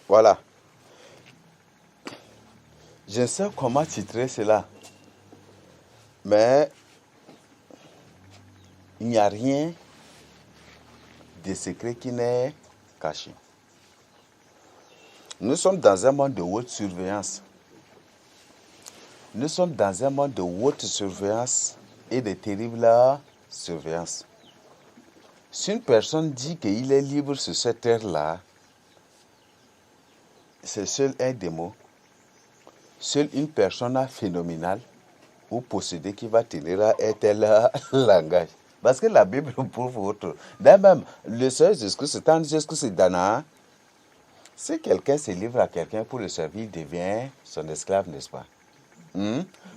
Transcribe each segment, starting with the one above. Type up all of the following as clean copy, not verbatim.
Voilà. Je ne sais comment titrer cela, mais il n'y a rien de secret qui n'est caché. Nous sommes dans un monde de haute surveillance. Nous sommes dans un monde de haute surveillance et de terrible surveillance. Si une personne dit qu'il est libre sur cette terre-là, c'est seul un démon, seule une personne phénoménale ou possédée qui va tenir à un tel langage. Parce que la Bible prouve autre. D'ailleurs, même, le Seigneur Jésus-Christ, tant Jésus-Christ dana, si quelqu'un se livre à quelqu'un pour le servir, il devient son esclave, n'est-ce pas?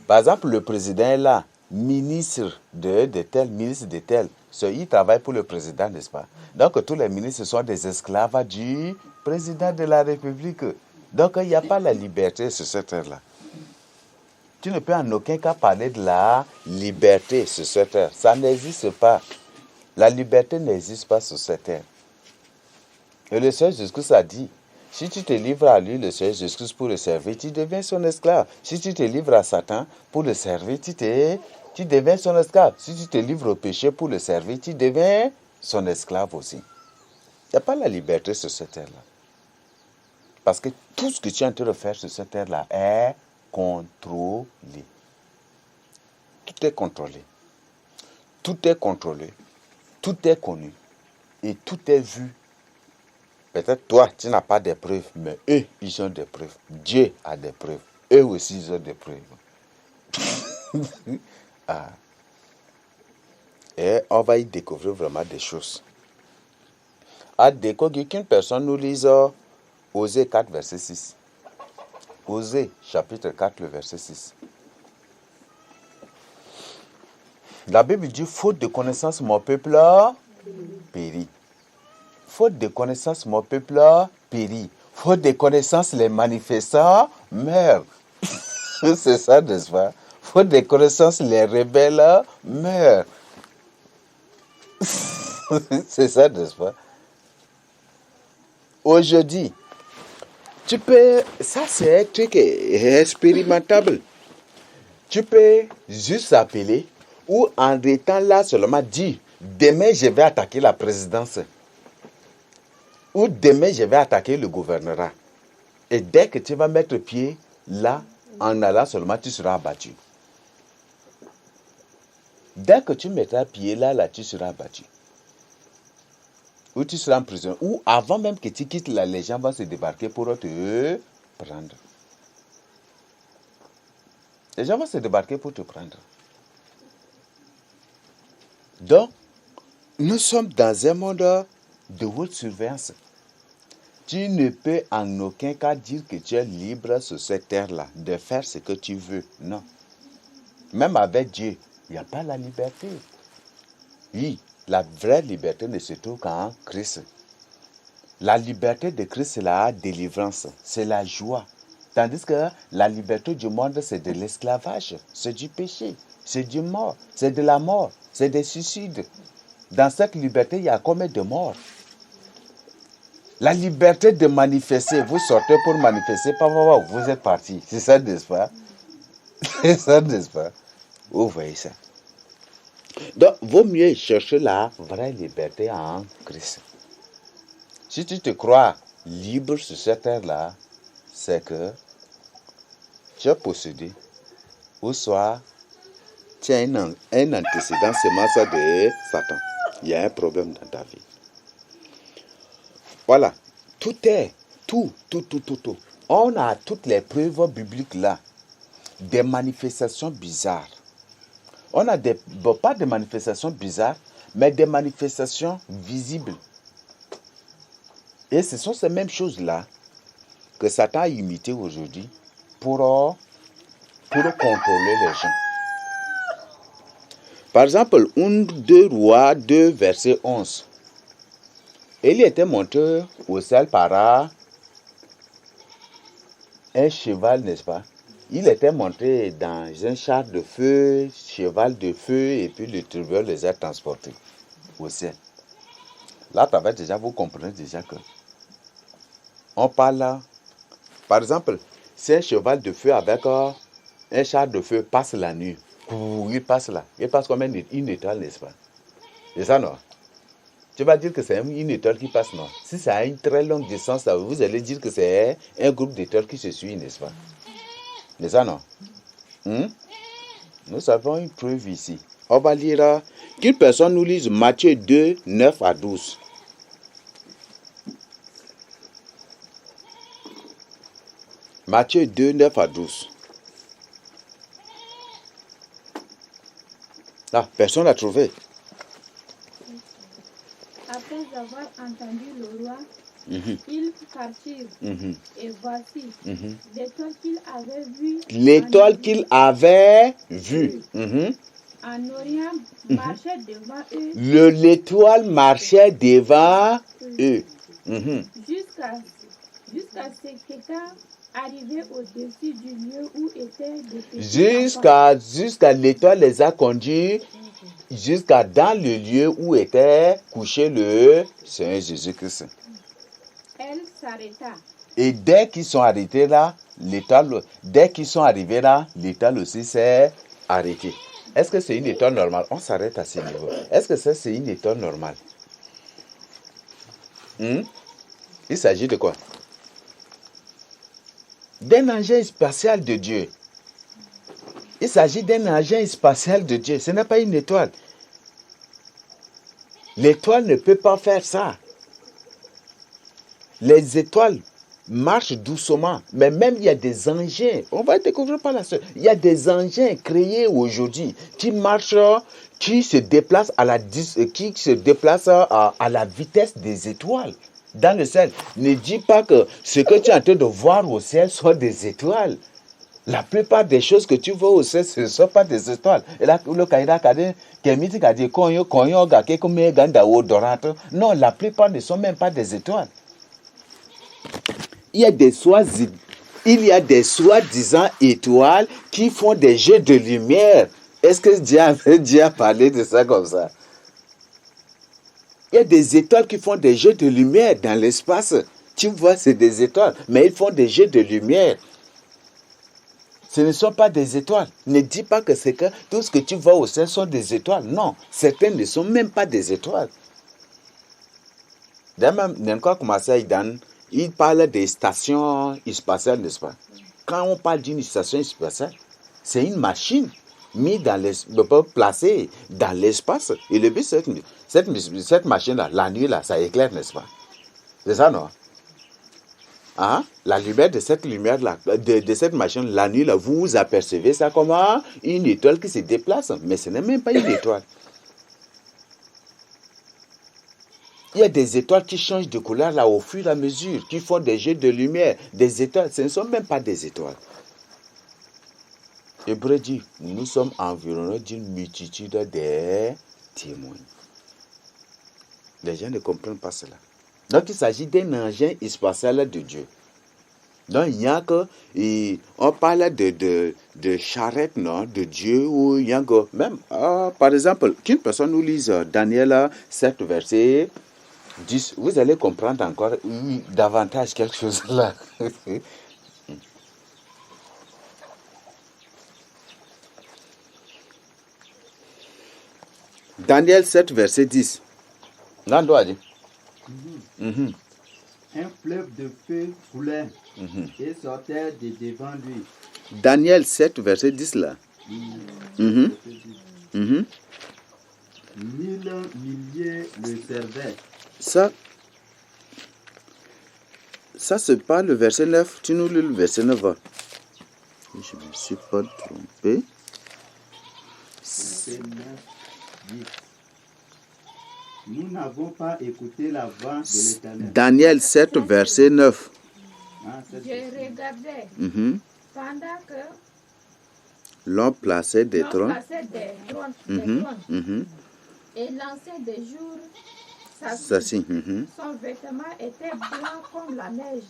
Par exemple, le président est là, ministre de tel, ministre de tel. Il travaille pour le président, n'est-ce pas? Donc, tous les ministres sont des esclaves du président de la République. Donc, il n'y a pas la liberté sur cette terre-là. Tu ne peux en aucun cas parler de la liberté sur cette terre. Ça n'existe pas. La liberté n'existe pas sur cette terre. Et le Seigneur Jésus-Christ a dit, si tu te livres à lui, le Seigneur Jésus-Christ, pour le servir, tu deviens son esclave. Si tu te livres à Satan pour le servir, tu deviens son esclave. Si tu te livres au péché pour le servir, tu deviens son esclave aussi. Il n'y a pas la liberté sur cette terre-là. Parce que tout ce que tu es en train de faire sur cette terre-là est contrôlé. Tout est contrôlé. Tout est contrôlé. Tout est connu. Et tout est vu. Peut-être toi, tu n'as pas de preuves, mais eux, ils ont des preuves. Dieu a des preuves. Eux aussi, ils ont des preuves. Ah. Et on va y découvrir vraiment des choses. À découvrir qu'une personne nous lise Osée 4, verset 6. Osée, chapitre 4, le verset 6. La Bible dit, faute de connaissance, mon peuple périt. Faute de connaissance, mon peuple périt. Faute de connaissance, les manifestants meurent. C'est ça, n'est-ce pas? Faute de connaissance, les rebelles meurent. C'est ça, n'est-ce pas? Aujourd'hui, ça c'est un truc expérimentable. Tu peux juste appeler ou en étant là seulement dire, demain je vais attaquer la présidence. Ou demain je vais attaquer le gouvernorat. Et dès que tu vas mettre pied là, en allant seulement, tu seras abattu. Dès que tu mettras pied là, tu seras abattu. Ou tu seras en prison. Ou avant même que tu quittes là, les gens vont se débarquer pour te prendre. Les gens vont se débarquer pour te prendre. Donc, nous sommes dans un monde de haute surveillance. Tu ne peux en aucun cas dire que tu es libre sur cette terre-là, de faire ce que tu veux. Non. Même avec Dieu, il n'y a pas la liberté. Oui, la vraie liberté ne se trouve qu'en Christ. La liberté de Christ, c'est la délivrance, c'est la joie. Tandis que la liberté du monde, c'est de l'esclavage, c'est du péché, c'est du mort, c'est de la mort, c'est des suicides. Dans cette liberté, il y a combien de morts? La liberté de manifester, vous sortez pour manifester, vous êtes parti. C'est ça, n'est-ce pas? C'est ça, n'est-ce pas? Vous voyez ça. Donc, vaut mieux chercher la vraie liberté en Christ. Si tu te crois libre sur cette terre-là, c'est que tu es possédé, ou soit tu as un antécédent semence de Satan. Il y a un problème dans ta vie. Voilà, tout. On a toutes les preuves bibliques là, des manifestations bizarres. On a pas de manifestations bizarres, mais des manifestations visibles. Et ce sont ces mêmes choses-là que Satan a imitées aujourd'hui pour contrôler les gens. Par exemple, 2 Rois 2, verset 11. Il était monté au ciel par un cheval, n'est-ce pas? Il était monté dans un char de feu, cheval de feu, et puis le tribunal les a transportés au ciel. Là, vous comprenez déjà que on parle, par exemple, si un cheval de feu avec un char de feu passe la nuit, il passe là, il passe comme une étoile, n'est-ce pas? C'est ça, non? Tu vas dire que c'est une étoile qui passe, non? Si ça a une très longue distance, vous allez dire que c'est un groupe d'étoiles qui se suit, n'est-ce pas? C'est ça, non? Nous avons une preuve ici. On va lire, qu'une personne nous lise Matthieu 2, 9 à 12. Matthieu 2, 9 à 12. Ah, personne n'a trouvé. Après avoir entendu le roi, ils partirent. Et voici l'étoile qu'il avait vue. L'étoile qu'il avait vue. En Orient marchait devant eux. L'étoile marchait devant eux. Jusqu'à ce qu'étant arrivé au-dessus du lieu où étaient les petits Jusqu'à l'étoile les a conduits jusqu'à dans le lieu où était couché le Seigneur Jésus-Christ. Elle s'arrêta. Et dès qu'ils sont arrêtés là, dès qu'ils sont arrivés là, l'étoile aussi s'est arrêtée. Est-ce que c'est une étoile normale? On s'arrête à ce niveau. Est-ce que ça c'est une étoile normale? Il s'agit de quoi? D'un engin spatial de Dieu. Il s'agit d'un engin spatial de Dieu. Ce n'est pas une étoile. L'étoile ne peut pas faire ça. Les étoiles marchent doucement. Mais même il y a des engins. On va découvrir par la suite. Il y a des engins créés aujourd'hui qui marchent, qui se déplacent à la vitesse des étoiles. Dans le ciel. Ne dis pas que ce que tu es en train de voir au ciel sont des étoiles. La plupart des choses que tu vois au ciel, ce ne sont pas des étoiles. Et là, le Kaïda Kade, Kemiti Kade, Konyo, Gake, Kome, Ganda, Odorato. Non, la plupart ne sont même pas des étoiles. Il y a des soi-disant étoiles qui font des jeux de lumière. Est-ce que Dieu a parlé de ça comme ça? Il y a des étoiles qui font des jeux de lumière dans l'espace. Tu vois, c'est des étoiles, mais ils font des jeux de lumière. Ce ne sont pas des étoiles. Ne dis pas que c'est que tout ce que tu vois au ciel sont des étoiles. Non, certaines ne sont même pas des étoiles. Il parle des stations spatiales, n'est-ce pas? Quand on parle d'une station spatiale, c'est une machine placée dans l'espace. Et le but, c'est que cette machine-là, la nuit, là, ça éclaire, n'est-ce pas? C'est ça, non? Hein? La lumière de cette lumière-là, de cette machine, la nuit, là, vous apercevez ça comme une étoile qui se déplace. Mais ce n'est même pas une étoile. Il y a des étoiles qui changent de couleur là au fur et à mesure, qui font des jets de lumière. Des étoiles, ce ne sont même pas des étoiles. Hébreu dit, nous sommes environnés d'une multitude de témoins. Les gens ne comprennent pas cela. Donc il s'agit d'un engin spatial de Dieu. Donc il y a que, on parle de charrette, non, de Dieu, ou il y a que, même, par exemple, qu'une personne nous lise Daniel 7, verset 10, vous allez comprendre encore davantage quelque chose là. Daniel 7, verset 10. Non, doit dire. Un fleuve de feu coulait et sortait de devant lui. Daniel 7, verset 10 là. 1000 milliers le servaient. Ça c'est pas le verset 9. Tu nous lis le verset 9. Je ne me suis pas trompé. Verset 9, 10. Nous n'avons pas écouté la voix de l'Éternel. Daniel 7, verset 9. Je regardais pendant que L'on plaçait des l'on trônes. plaçait des trônes, et lançait des jours s'assit. Son vêtement était blanc comme la neige,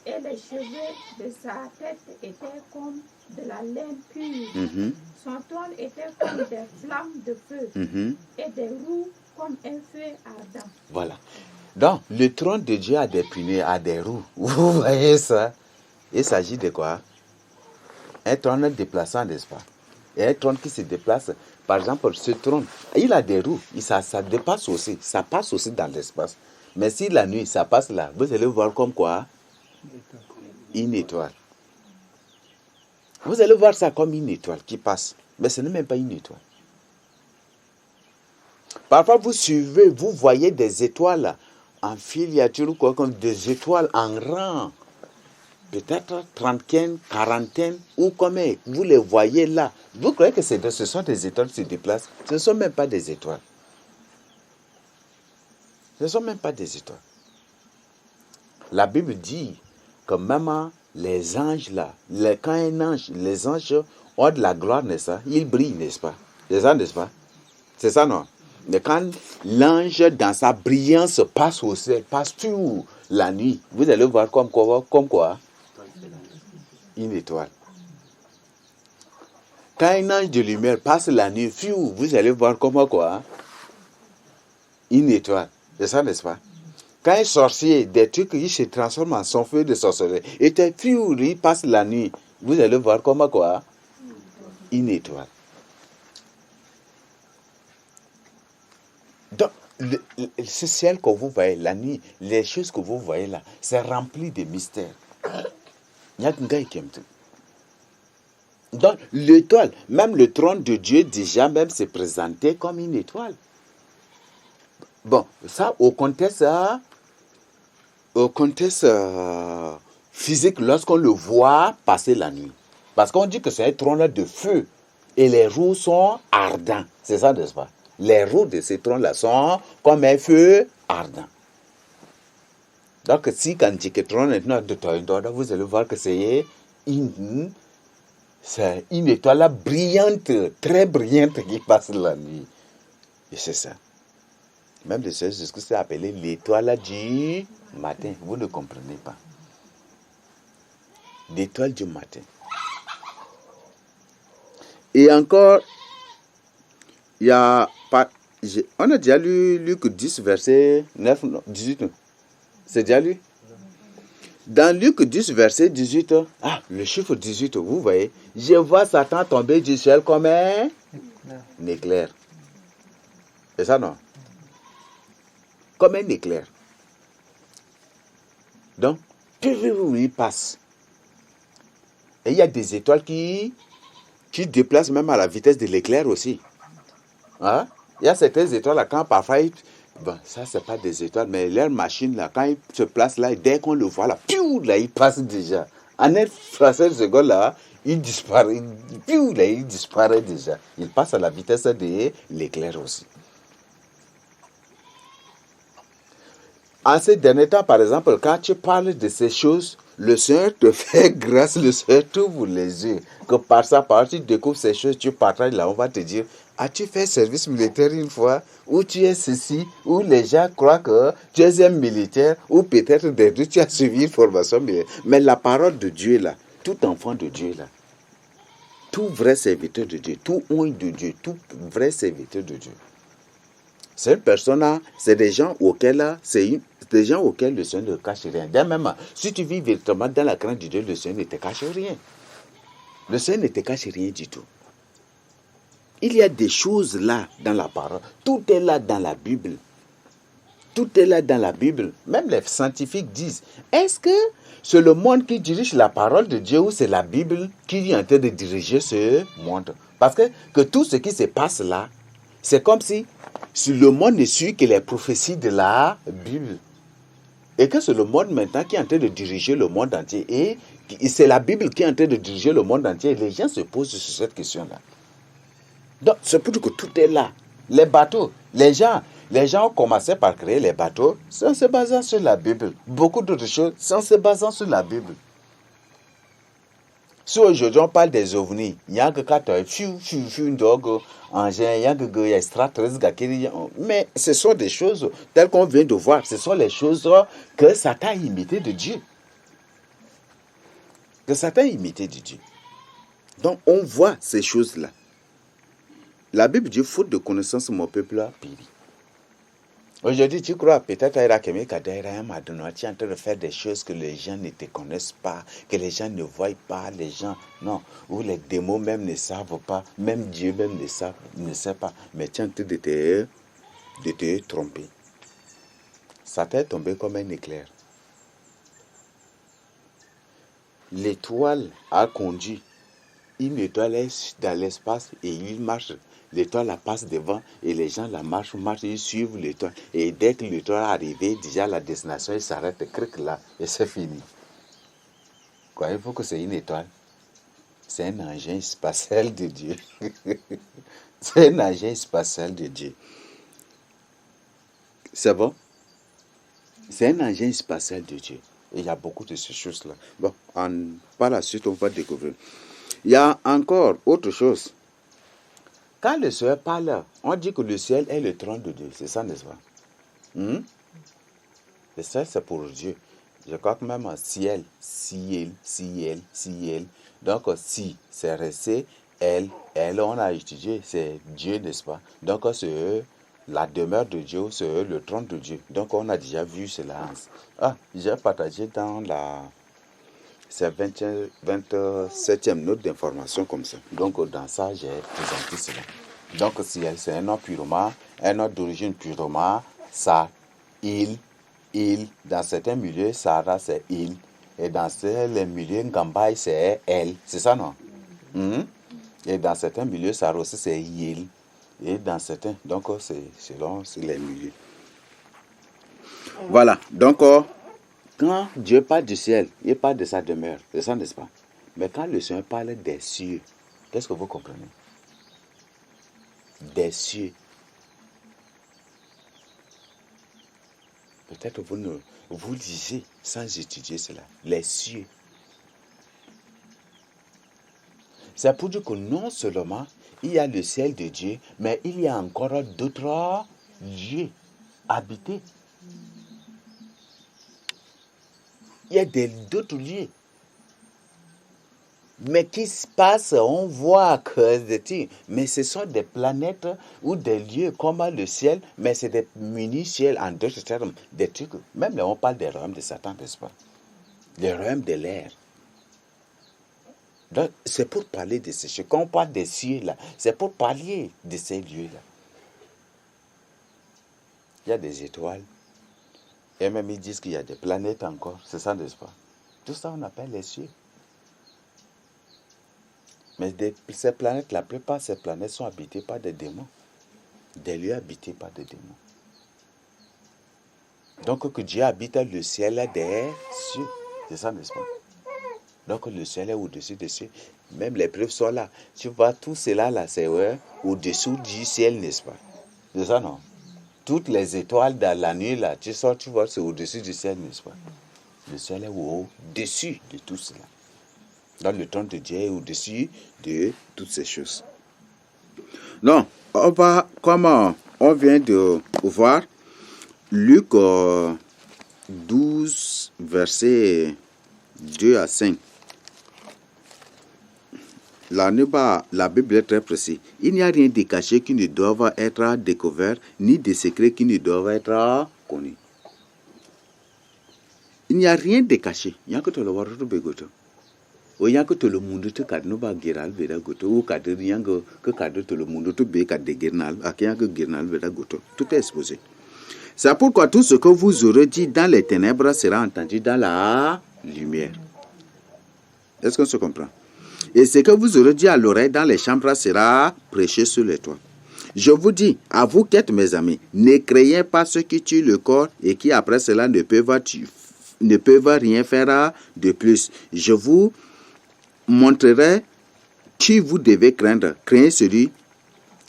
et les cheveux de sa tête étaient comme de la laine pure. Son trône était comme des flammes de feu, et des roues comme un feu ardent. Voilà. Donc, le trône de Dieu a des punais, a des roues. Vous voyez ça? Il s'agit de quoi? Un trône déplaçant, n'est-ce pas? Et un trône qui se déplace. Par exemple, ce trône, il a des roues. Ça dépasse aussi. Ça passe aussi dans l'espace. Mais si la nuit, ça passe là, vous allez voir comme quoi? Une étoile. Vous allez voir ça comme une étoile qui passe. Mais ce n'est même pas une étoile. Parfois, vous suivez, vous voyez des étoiles en filiature ou quoi, comme des étoiles en rang. Peut-être trentaine, quarantaine, ou comme vous les voyez là. Vous croyez que ce sont des étoiles qui se déplacent? Ce ne sont même pas des étoiles. Ce ne sont même pas des étoiles. La Bible dit que même les anges là, quand les anges ont de la gloire, n'est-ce pas? Ils brillent, n'est-ce pas? C'est ça, n'est-ce pas? C'est ça, non? Mais quand l'ange, dans sa brillance, passe au ciel, passe tout la nuit, vous allez voir comme quoi? Une étoile. Quand un ange de lumière passe la nuit, vous allez voir comment quoi? Une étoile. C'est ça, n'est-ce pas? Quand un sorcier, des trucs qui se transforment en son feu de sorcellerie, et il passe la nuit, vous allez voir comment quoi? Une étoile. Donc, ce ciel que vous voyez la nuit, les choses que vous voyez là, c'est rempli de mystères. Il y a un gars qui aime tout. Donc, l'étoile, même le trône de Dieu, déjà même, s'est présenté comme une étoile. Bon, ça, au contexte physique, lorsqu'on le voit passer la nuit. Parce qu'on dit que c'est un trône de feu. Et les roues sont ardents. C'est ça, n'est-ce pas? Les roues de ces trônes-là sont comme un feu ardent. Donc, si quand je trône, vous allez voir que c'est une étoile brillante, très brillante qui passe la nuit. Et c'est ça. Même le Seigneur Jésus-Christ c'est appelé l'étoile du matin. Vous ne comprenez pas. L'étoile du matin. Et encore, il y a on a déjà lu Luc 10, verset 9, 18. C'est déjà lu? Dans Luc 10, verset 18, le chiffre 18, vous voyez, je vois Satan tomber du ciel comme un éclair. C'est ça, non? Comme un éclair. Donc, il passe. Et il y a des étoiles qui déplacent même à la vitesse de l'éclair aussi. Hein? Il y a certaines étoiles là, quand parfois, ça c'est pas des étoiles, mais leur machine là, quand ils se placent là, dès qu'on le voit là, il passe déjà. En une fraction de seconde là, il disparaît, il disparaît déjà. Il passe à la vitesse de l'éclair aussi. En ces derniers temps, par exemple, quand tu parles de ces choses, le Seigneur te fait grâce, le Seigneur t'ouvre les yeux. Que par ça, tu découvres ces choses, tu partages là, on va te dire, as-tu fait service militaire une fois? Ou tu es ceci? Ou les gens croient que tu es un militaire? Ou peut-être tu as suivi une formation militaire? Mais la parole de Dieu là, tout enfant de Dieu là, tout vrai serviteur de Dieu, tout oint de Dieu, tout vrai serviteur de Dieu. C'est une personne, c'est des gens auxquels le Seigneur ne cache rien. Même si tu vis véritablement dans la crainte de Dieu, le Seigneur ne te cache rien. Le Seigneur ne te cache rien du tout. Il y a des choses là dans la parole. Tout est là dans la Bible. Tout est là dans la Bible. Même les scientifiques disent, est-ce que c'est le monde qui dirige la parole de Dieu ou c'est la Bible qui est en train de diriger ce monde? Parce que tout ce qui se passe là, c'est comme si le monde ne suit que les prophéties de la Bible. Et que c'est le monde maintenant qui est en train de diriger le monde entier. Et c'est la Bible qui est en train de diriger le monde entier. Et les gens se posent sur cette question-là. Donc, c'est pour dire que tout est là. Les bateaux, les gens ont commencé par créer les bateaux sans se basant sur la Bible. Beaucoup d'autres choses sans se basant sur la Bible. Si aujourd'hui on parle des ovnis, il y a que quand mais ce sont des choses telles qu'on vient de voir. Ce sont les choses que Satan a imitées de Dieu. Que Satan a imité de Dieu. Donc on voit ces choses-là. La Bible dit, faute de connaissance, mon peuple a péri. Aujourd'hui, tu crois peut-être à tu es en train de faire des choses que les gens ne te connaissent pas, que les gens ne voient pas, les gens, non, ou les démons même ne savent pas, même Dieu même ne sait pas, mais tu es en train de te tromper. Ça t'est tombé comme un éclair. L'étoile a conduit une étoile est dans l'espace et il marche. L'étoile la passe devant et les gens la marchent, ils suivent l'étoile. Et dès que l'étoile est arrivée, déjà la destination, il s'arrête, cric là, et c'est fini. Quoi, il faut que c'est une étoile. C'est un engin spatial de Dieu. C'est un engin spatial de Dieu. C'est bon? C'est un engin spatial de Dieu. Et il y a beaucoup de ces choses-là. Bon, par la suite, on va découvrir. Il y a encore autre chose. Quand le Seigneur parle, on dit que le ciel est le trône de Dieu. C'est ça, n'est-ce pas? Le ciel, c'est pour Dieu. Je crois que même en ciel, ciel. Donc, si, c'est resté, elle, on a étudié, c'est Dieu, n'est-ce pas? Donc, c'est la demeure de Dieu, c'est le trône de Dieu. Donc, on a déjà vu cela. J'ai partagé dans c'est 27e note d'information comme ça. Donc, dans ça, j'ai présenté cela. Donc, ciel, c'est un nom purement, un nom d'origine purement, ça, il. Dans certains milieux, Sarah, c'est il. Et dans les milieux Ngambaï, c'est elle. C'est ça, non? Et dans certains milieux, Sarah aussi, c'est il. Et dans certains, donc, c'est selon les milieux. Voilà. Donc, quand Dieu parle du ciel, il parle de sa demeure. C'est ça, n'est-ce pas? Mais quand le Seigneur parle des cieux, qu'est-ce que vous comprenez? Des cieux. Peut-être vous lisez sans étudier cela. Les cieux. C'est pour dire que non seulement il y a le ciel de Dieu, mais il y a encore d'autres lieux habités. Il y a d'autres lieux. Mais qui se passe, on voit que mais ce sont des planètes ou des lieux comme le ciel, mais c'est des mini-ciels en d'autres termes, des trucs. Même là, on parle des royaumes de Satan, n'est-ce pas? Les royaumes de l'air. Donc, c'est pour parler de ces choses. Quand on parle des cieux, là, c'est pour parler de ces lieux-là. Il y a des étoiles. Et même ils disent qu'il y a des planètes encore. C'est ça, n'est-ce pas? Tout ça, on appelle les cieux. Mais ces planètes, la plupart de ces planètes sont habitées par des démons. Des lieux habités par des démons. Donc, que Dieu habite le ciel des cieux. C'est ça, n'est-ce pas? Donc, le ciel est au-dessus des cieux. Même les preuves sont là. Tu vois, tout cela, là, c'est au-dessous du ciel, n'est-ce pas? C'est ça, non? Toutes les étoiles dans la nuit, là, tu sors, tu vois, c'est au-dessus du ciel, n'est-ce pas? Le ciel est au-dessus de tout cela. Donc, le trône de Dieu est au-dessus de toutes ces choses. Donc, comme on vient de voir, Luc 12, versets 2 à 5. La Bible est très précise. Il n'y a rien de caché qui ne doive être découvert, ni de secret qui ne doivent être connu. Il n'y a rien de caché. Il n'y a que tout le monde qui begoto. Il n'y a que tout le monde qui a pas giral veda goto ou qui a rien que tout le monde qui be de giral, à qui a que giral veda goto. Tout est exposé. C'est pourquoi tout ce que vous aurez dit dans les ténèbres sera entendu dans la lumière. Est-ce qu'on se comprend? Et ce que vous aurez dit à l'oreille dans les chambres sera prêché sur les toits. Je vous dis, à vous qui êtes mes amis, ne craignez pas ceux qui tuent le corps et qui après cela ne peuvent rien faire de plus. Je vous montrerai qui vous devez craindre. Craignez celui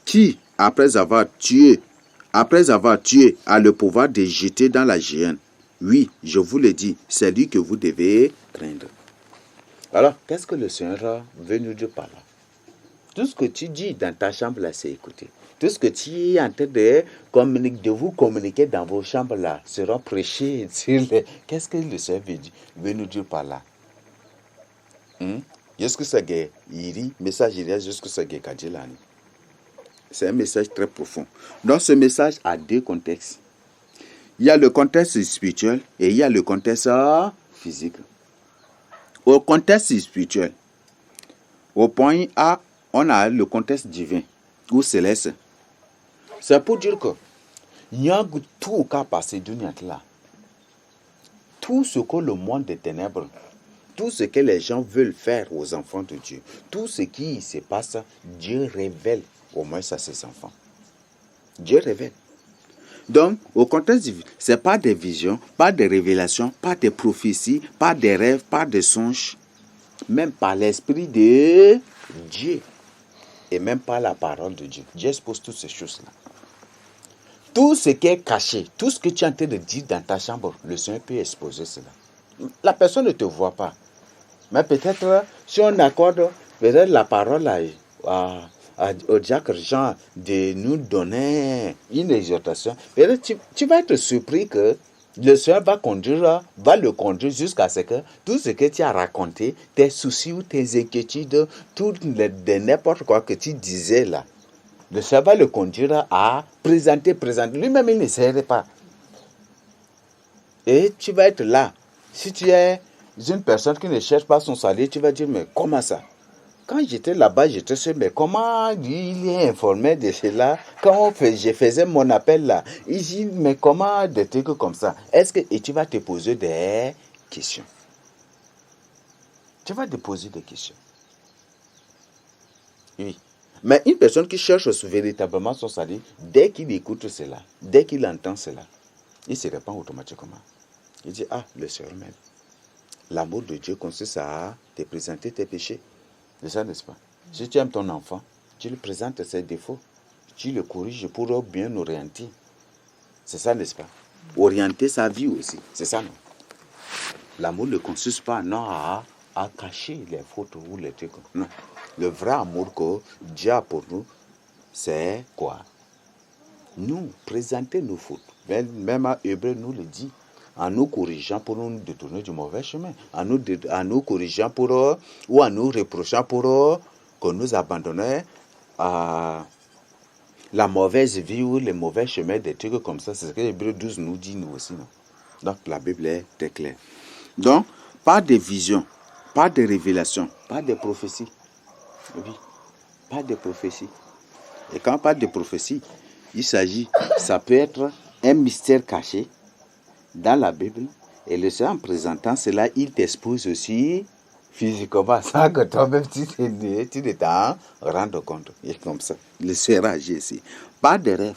qui, après avoir tué, a le pouvoir de jeter dans la géhenne. Oui, je vous le dis, c'est lui que vous devez craindre. Alors, qu'est-ce que le Seigneur veut nous dire par là? Tout ce que tu dis dans ta chambre, là, c'est écouté. Tout ce que tu es en train de vous communiquer dans vos chambres, là, sera prêché sur les... Qu'est-ce que le Seigneur veut nous dire par là? Jusque ce que message jusque ce que c'est un message très profond. Donc, ce message a deux contextes. Il y a le contexte spirituel et il y a le contexte physique. Au contexte spirituel, au point A, on a le contexte divin ou céleste. C'est pour dire que il y a tout qui a passé là. Tout ce que le monde des ténèbres, tout ce que les gens veulent faire aux enfants de Dieu, tout ce qui se passe, Dieu révèle au moins à ses enfants. Dieu révèle. Donc, au contexte divin, ce n'est pas des visions, pas des révélations, pas des prophéties, pas des rêves, pas des songes, même pas l'Esprit de Dieu et même pas la parole de Dieu. Dieu expose toutes ces choses-là. Tout ce qui est caché, tout ce que tu es en train de dire dans ta chambre, le Seigneur peut exposer cela. La personne ne te voit pas. Mais peut-être, si on accorde peut-être la parole au diacre Jean de nous donner une exhortation, peut-être tu vas être surpris que le Seigneur va le conduire jusqu'à ce que tout ce que tu as raconté, tes soucis ou tes inquiétudes, de n'importe quoi que tu disais là, le Seigneur va le conduire à présenter. Lui-même, il ne sait pas. Et tu vas être là. Si tu es une personne qui ne cherche pas son salut, tu vas dire, mais comment ça? Quand j'étais là-bas, je te sais, mais comment il est informé de cela? Quand je faisais mon appel là, il dit, mais comment des trucs comme ça? Et tu vas te poser des questions. Tu vas te poser des questions. Oui. Mais une personne qui cherche véritablement son salut, dès qu'il écoute cela, dès qu'il entend cela, il se répand automatiquement. Il dit, ah, le Seigneur m'aime. L'amour de Dieu consiste à te présenter tes péchés. C'est ça, n'est-ce pas? Si tu aimes ton enfant, tu lui présentes ses défauts. Tu le corriges pour bien orienter. C'est ça, n'est-ce pas? Orienter sa vie aussi. C'est ça, non? L'amour ne consiste pas, non, à cacher les fautes ou les trucs. Non. Le vrai amour que Dieu a pour nous, c'est quoi? Nous présenter nos fautes. Même à Hébreu nous le dit. En nous corrigeant pour nous détourner du mauvais chemin, en nous corrigeant ou en nous reprochant pour que nous abandonnions à la mauvaise vie ou les mauvais chemins, des trucs comme ça. C'est ce que Hébreu 12 nous dit, nous aussi. Non? Donc la Bible est très claire. Donc, pas de vision, pas de révélation, pas de prophétie. Oui, pas de prophétie. Et quand pas de prophétie, il s'agit, ça peut être un mystère caché dans la Bible, et le Seigneur en présentant cela, il t'expose aussi physiquement, sans que toi-même tu ne t'en rendes compte. Et comme ça, le Seigneur agit ici. Pas de rêve.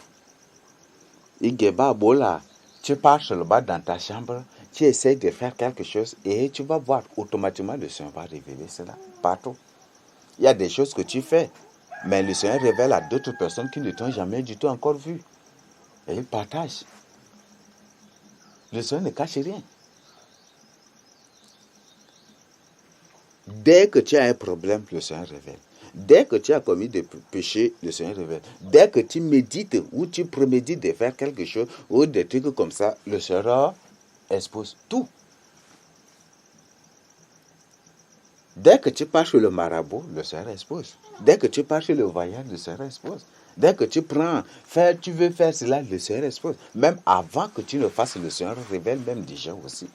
Tu pars seulement dans ta chambre, tu essaies de faire quelque chose et tu vas voir automatiquement le Seigneur va révéler cela partout. Il y a des choses que tu fais, mais le Seigneur révèle à d'autres personnes qui ne t'ont jamais du tout encore vu. Et il partage. Le Seigneur ne cache rien. Dès que tu as un problème, le Seigneur révèle. Dès que tu as commis des péchés, le Seigneur révèle. Dès que tu médites ou tu prémédites de faire quelque chose ou des trucs comme ça, le Seigneur expose tout. Dès que tu pars chez le marabout, le Seigneur expose. Dès que tu pars chez le voyant, le Seigneur expose. Dès que tu veux faire cela, le Seigneur expose. Même avant que tu le fasses, le Seigneur révèle même déjà aussi.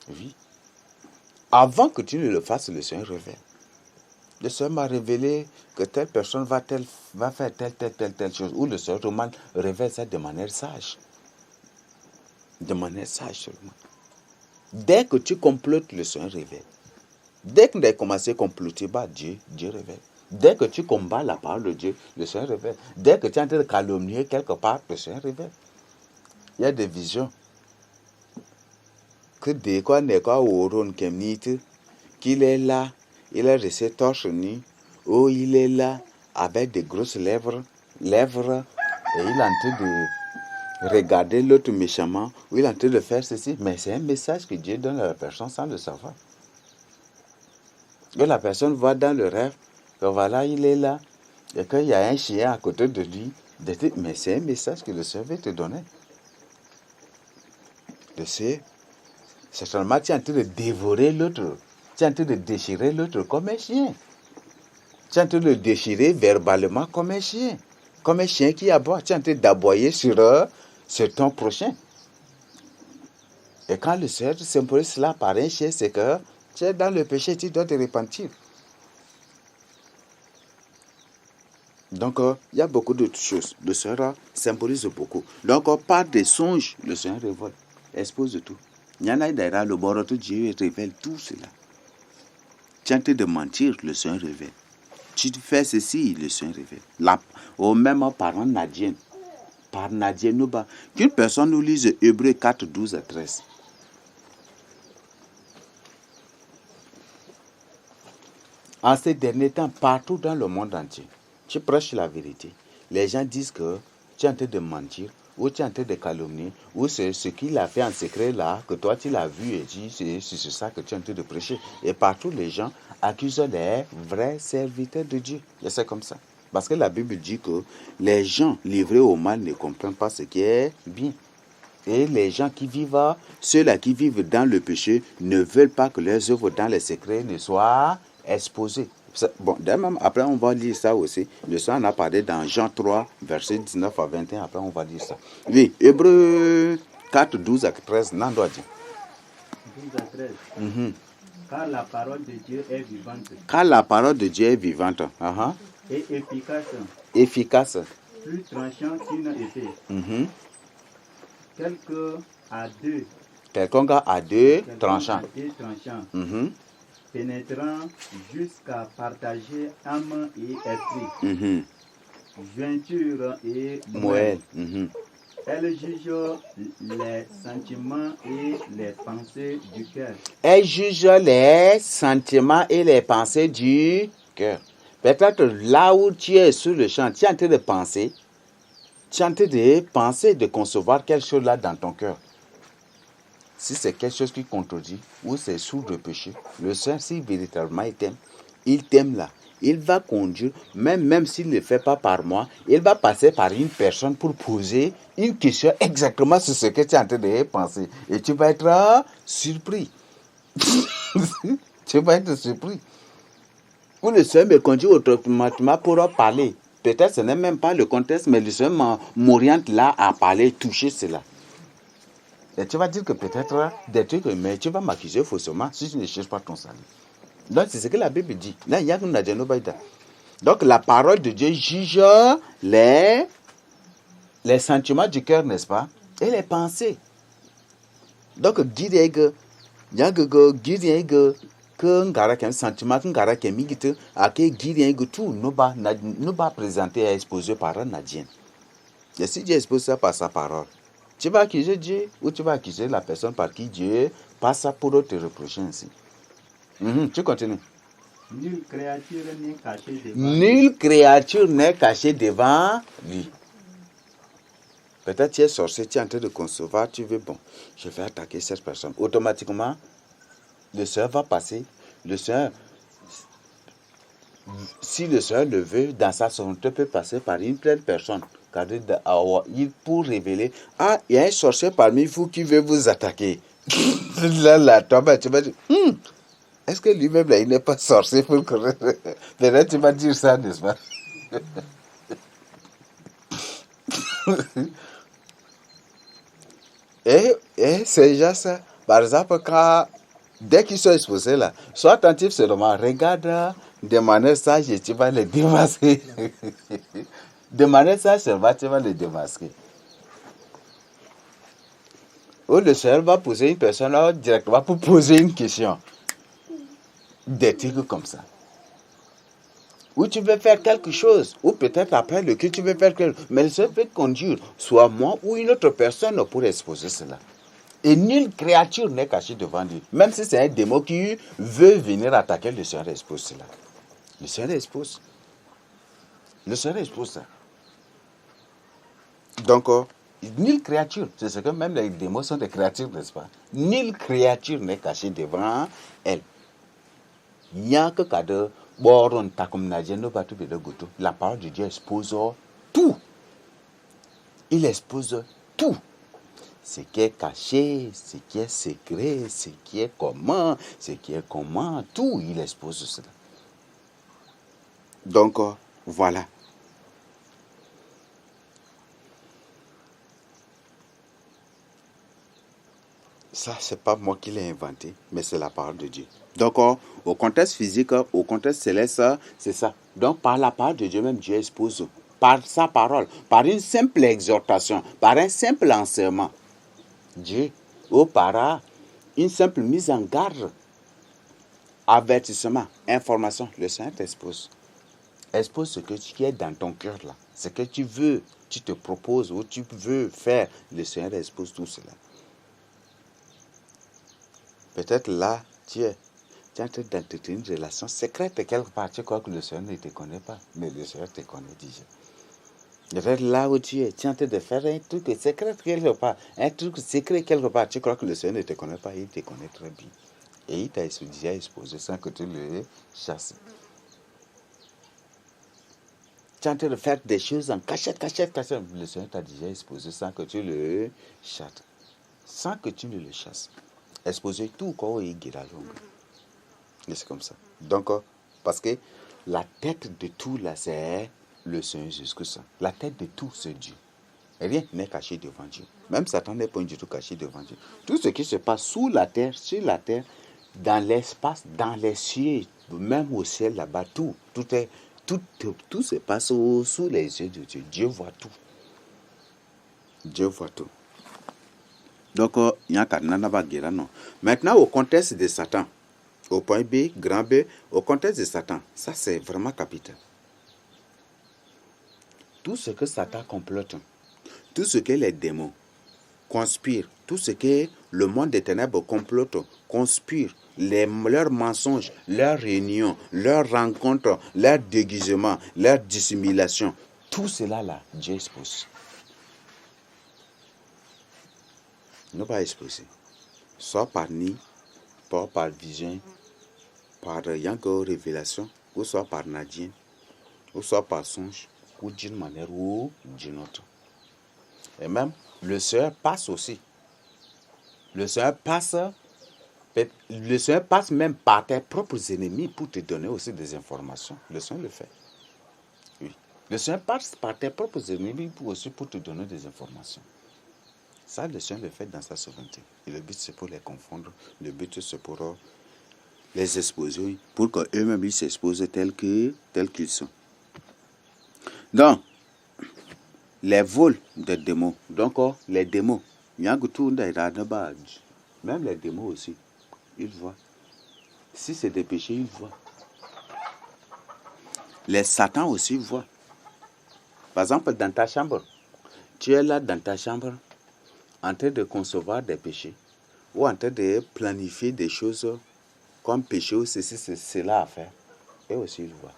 Oui. Avant que tu ne le fasses, le Seigneur révèle. Le Seigneur m'a révélé que telle personne va faire telle chose. Ou le Seigneur révèle ça de manière sage. De manière sage seulement. Dès que tu complotes, le Seigneur révèle. Dès que tu as commencé à comploter, Dieu révèle. Dès que tu combats la parole de Dieu, le Seigneur révèle. Dès que tu es en train de calomnier quelque part, le Seigneur révèle. Il y a des visions. Que dès qu'on n'est pas au rôle qu'il est là, il est resté torse nu, ou il est là avec des grosses lèvres, et il est en train de regarder l'autre méchamment, ou il est en train de faire ceci. Mais c'est un message que Dieu donne à la personne sans le savoir. Que la personne voit dans le rêve que voilà, il est là, et qu'il y a un chien à côté de lui. Mais c'est un message que le Seigneur veut te donner. C'est seulement tu es en train de dévorer l'autre. Tu es en train de déchirer l'autre comme un chien. Tu es en train de le déchirer verbalement comme un chien. Comme un chien qui aboie. Tu es en train d'aboyer sur ton prochain. Et quand le Seigneur symbolise cela par un chien, c'est que tu es dans le péché, tu dois te repentir. Donc, il y a beaucoup d'autres choses. Le Seigneur symbolise beaucoup. Donc, par des songes, le Seigneur révèle, expose tout. Il y en a d'ailleurs, le Boroto Dieu révèle tout cela. Tu es en train de mentir, le Seigneur révèle. Tu fais ceci, le Seigneur révèle. Là, au même parent Nadien, par Nadien Nouba, qu'une personne nous lise Hébreux 4, 12 à 13. En ces derniers temps, partout dans le monde entier, tu prêches la vérité. Les gens disent que tu es en train de mentir, ou tu es en train de calomnier, ou c'est ce qu'il a fait en secret là, que toi tu l'as vu et dit, c'est ça que tu es en train de prêcher. Et partout, les gens accusent les vrais serviteurs de Dieu. Et c'est comme ça. Parce que la Bible dit que les gens livrés au mal ne comprennent pas ce qui est bien. Et les gens qui vivent, ceux-là qui vivent dans le péché, ne veulent pas que leurs œuvres dans les secrets ne soient exposées. Bon, même après on va lire ça aussi. Le Seigneur en a parlé dans Jean 3, verset 19 à 21. Après on va lire ça. Oui, Hébreux 4, 12 à 13, n'en doit dire. 12 à 13. Car la parole de Dieu est vivante. Car la parole de Dieu est vivante. Et efficace. Efficace. Plus tranchant qu'une épée. Quelqu'un a deux tranchants. Pénétrant jusqu'à partager âme et esprit. Jointure et moelle. Elle juge les sentiments et les pensées du cœur. Elle juge les sentiments et les pensées du cœur. Peut-être là où tu es sur le champ, tu es en train de penser. Tu es en train de penser, de concevoir quelque chose là dans ton cœur. Si c'est quelque chose qui contredit ou c'est sous le péché, le Seigneur, si véritablement il t'aime là. Il va conduire, même s'il ne le fait pas par moi, il va passer par une personne pour poser une question exactement sur ce que tu es en train de penser. Et tu vas être surpris. Tu vas être surpris. Ou le Seigneur me conduit automatiquement pour parler. Peut-être ce n'est même pas le contexte, mais le Seigneur m'oriente là à parler, toucher cela. Et tu vas dire que peut-être des trucs, mais tu vas m'accuser faussement si tu ne cherches pas ton salut. Donc c'est ce que la Bible dit. Là, il y a une Nadjanobaïda. Donc la parole de Dieu juge les sentiments du cœur, n'est-ce pas? Et les pensées. Donc, que ngara kem sentiment ngara kem igite ake girien tout nous va présenter et exposer par un nadien. Et si Dieu expose ça par sa parole, tu vas accuser Dieu ou tu vas accuser la personne par qui Dieu passe pour te reprocher ainsi. Tu continues. Nulle créature n'est cachée devant Nulle créature n'est cachée devant lui. Peut-être tu es sorcier, tu es en train de concevoir, tu veux, bon, je vais attaquer cette personne. Automatiquement, le Seigneur va passer. Le Seigneur, si le Seigneur le veut, dans sa sonneté peut passer par une pleine personne. Car il pour révéler, il y a un sorcier parmi vous qui veut vous attaquer. Là, toi, tu vas dire, est-ce que lui-même, là, il n'est pas sorcier pour courir? Peut-être tu vas dire ça, n'est-ce pas? Et c'est déjà ça. Par exemple, dès qu'ils sont exposés là, sois attentif seulement, regarde de manière sage et tu vas les démasquer. De manière sage seulement, tu vas les démasquer. Ou le Seigneur va poser une personne là, directement pour poser une question. Des trucs comme ça. Ou tu veux faire quelque chose, ou peut-être après le culte, tu veux faire quelque chose. Mais le Seigneur peut te conduire, soit moi ou une autre personne pour exposer cela. Et nulle créature n'est cachée devant lui. Même si c'est un démon qui veut venir attaquer, le Seigneur expose cela. Le Seigneur expose. Le Seigneur expose ça. Donc, nulle créature, c'est ce que même les démons sont des créatures, n'est-ce pas? Nulle créature n'est cachée devant elle. Il n'y a que cadeau. La parole de Dieu expose tout. Il expose tout. Ce qui est caché, ce qui est secret, ce qui est comment, tout, il expose cela. Donc, voilà. Ça, c'est pas moi qui l'ai inventé, mais c'est la parole de Dieu. Donc, au contexte physique, au contexte céleste, c'est ça. Donc, par la parole de Dieu, même Dieu expose, par sa parole, par une simple exhortation, par un simple enseignement, Dieu, ou par une simple mise en garde, avertissement, information, le Seigneur t'expose. Expose ce que tu es dans ton cœur là, ce que tu veux, tu te proposes ou tu veux faire, le Seigneur expose tout cela. Peut-être là, tu es en train d'entretenir une relation secrète quelque part. Tu crois que le Seigneur ne te connaît pas, mais le Seigneur te connaît déjà. Peut-être là où tu es en train de faire un truc secret quelque part. Un truc secret quelque part. Tu crois que le Seigneur ne te connaît pas, il te connaît très bien. Et il t'a déjà exposé sans que tu le chasses. Tu es en train de faire des choses en cachette. Le Seigneur t'a déjà exposé sans que tu le chasses. Sans que tu ne le chasses. Exposer tout corps et guérir. Et c'est comme ça. Donc, parce que la tête de tout là, c'est le Seigneur Jésus-Christ. La tête de tout, c'est Dieu. Rien n'est caché devant Dieu. Même Satan n'est pas du tout caché devant Dieu. Tout ce qui se passe sous la terre, sur la terre, dans l'espace, dans les cieux, même au ciel là-bas, tout se passe sous les yeux de Dieu. Dieu voit tout. Dieu voit tout. Donc, il y a non. Maintenant, au contexte de Satan, au point B, grand B, au contexte de Satan, ça c'est vraiment capital. Tout ce que Satan complote, tout ce que les démons conspirent, tout ce que le monde des ténèbres complote, conspire, leurs mensonges, leurs réunions, leurs rencontres, leurs déguisements, leurs dissimulations, tout cela là, Dieu expose. Ne pas exposer. Soit par nuit, soit par vision, par révélation, ou soit par nadien, ou soit par songe, ou d'une manière ou d'une autre. Et même, le Seigneur passe aussi. Le Seigneur passe même par tes propres ennemis pour te donner aussi des informations. Le Seigneur le fait. Oui. Le Seigneur passe par tes propres ennemis pour te donner des informations. Ça, le Seigneur le fait dans sa souveraineté. Et le but, c'est pour les confondre. Le but, c'est pour les exposer, pour qu'eux-mêmes, ils s'exposent tels qu'ils sont. Donc, les vols des démons. Donc, les démons. Même les démons aussi, ils voient. Si c'est des péchés, ils voient. Les satans aussi voient. Par exemple, dans ta chambre, tu es là dans ta chambre, en train de concevoir des péchés, ou en train de planifier des choses comme péché ou ceci, cela à faire. Et aussi, ils voient.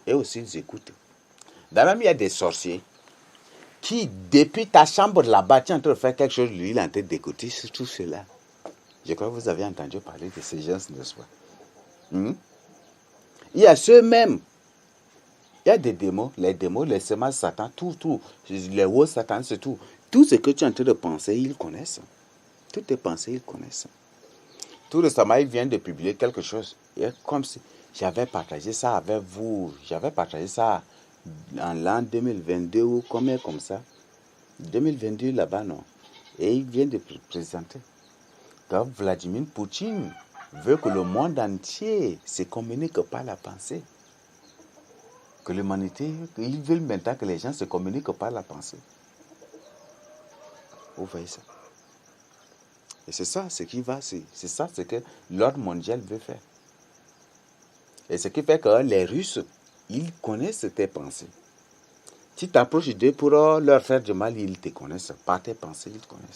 Et aussi, ils écoutent. D'ailleurs, il y a des sorciers qui, depuis ta chambre là-bas, tu es en train de faire quelque chose, lui, il est en train d'écouter tout cela. Je crois que vous avez entendu parler de ces gens, n'est-ce pas? Il y a ceux-mêmes. Il y a des démons, les semences de Satan, tout. Les hauts Satan, c'est tout. Tout ce que tu es en train de penser, ils connaissent. Toutes tes pensées, ils connaissent. Tout récemment, il vient de publier quelque chose. Et comme si j'avais partagé ça avec vous. J'avais partagé ça en l'an 2022 ou comme ça. 2022 là-bas, non. Et il vient de présenter. Donc, Vladimir Poutine veut que le monde entier se communique par la pensée. Que l'humanité, ils veulent maintenant que les gens se communiquent par la pensée. Vous voyez ça? Et c'est ça ce qui va, c'est ça ce que l'ordre mondial veut faire. Et ce qui fait que les Russes, ils connaissent tes pensées. Si tu t'approches d'eux pour leur faire du mal, ils te connaissent. Par tes pensées, ils te connaissent.